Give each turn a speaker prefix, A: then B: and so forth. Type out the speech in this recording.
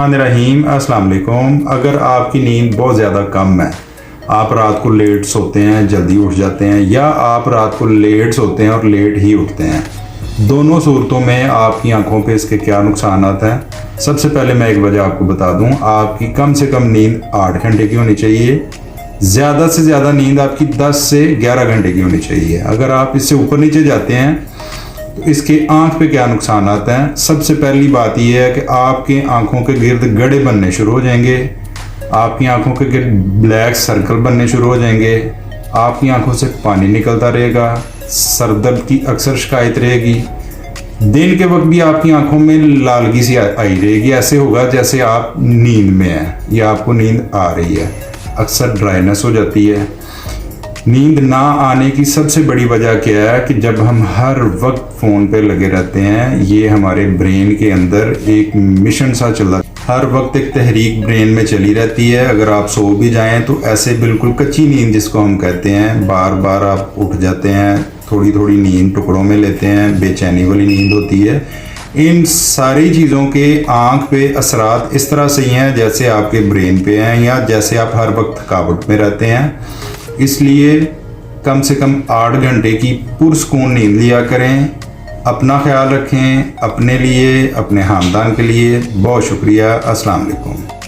A: रहीम अस्सलाम वालेकुम। अगर आपकी नींद बहुत ज़्यादा कम है, आप रात को लेट सोते हैं जल्दी उठ जाते हैं, या आप रात को लेट सोते हैं और लेट ही उठते हैं, दोनों सूरतों में आपकी आंखों पे इसके क्या नुकसान हैं। सबसे पहले मैं एक वजह आपको बता दूं, आपकी कम से कम नींद 8 घंटे की होनी चाहिए। ज़्यादा से ज़्यादा नींद आपकी 10 से 11 घंटे की होनी चाहिए। अगर आप इससे ऊपर नीचे जाते हैं तो इसके आँख पे क्या नुकसान आते हैं। सबसे पहली बात यह है कि आपके आँखों के गिर्द गड्ढे बनने शुरू हो जाएंगे, आपकी आंखों के गिर्द ब्लैक सर्कल बनने शुरू हो जाएंगे, आपकी आंखों से पानी निकलता रहेगा, सर दर्द की अक्सर शिकायत रहेगी। दिन के वक्त भी आपकी आंखों में लालगी सी आई रहेगी, ऐसे होगा जैसे आप नींद में हैं या आपको नींद आ रही है। अक्सर ड्राइनेस हो जाती है। नींद ना आने की सबसे बड़ी वजह क्या है कि जब हम हर वक्त फ़ोन पे लगे रहते हैं, ये हमारे ब्रेन के अंदर एक मिशन सा चल रहा है, हर वक्त एक तहरीक ब्रेन में चली रहती है। अगर आप सो भी जाएं तो ऐसे बिल्कुल कच्ची नींद जिसको हम कहते हैं, बार बार आप उठ जाते हैं, थोड़ी थोड़ी नींद टुकड़ों में लेते हैं, बेचैनी वाली नींद होती है। इन सारी चीज़ों के आँख पे असरात इस तरह से ही हैं जैसे आपके ब्रेन पे हैं, या जैसे आप हर वक्त थकावट में रहते हैं। इसलिए कम से कम 8 घंटे की पुरसकून नींद लिया करें। अपना ख्याल रखें, अपने लिए, अपने ख़ानदान के लिए। बहुत शुक्रिया। अस्सलाम वालेकुम।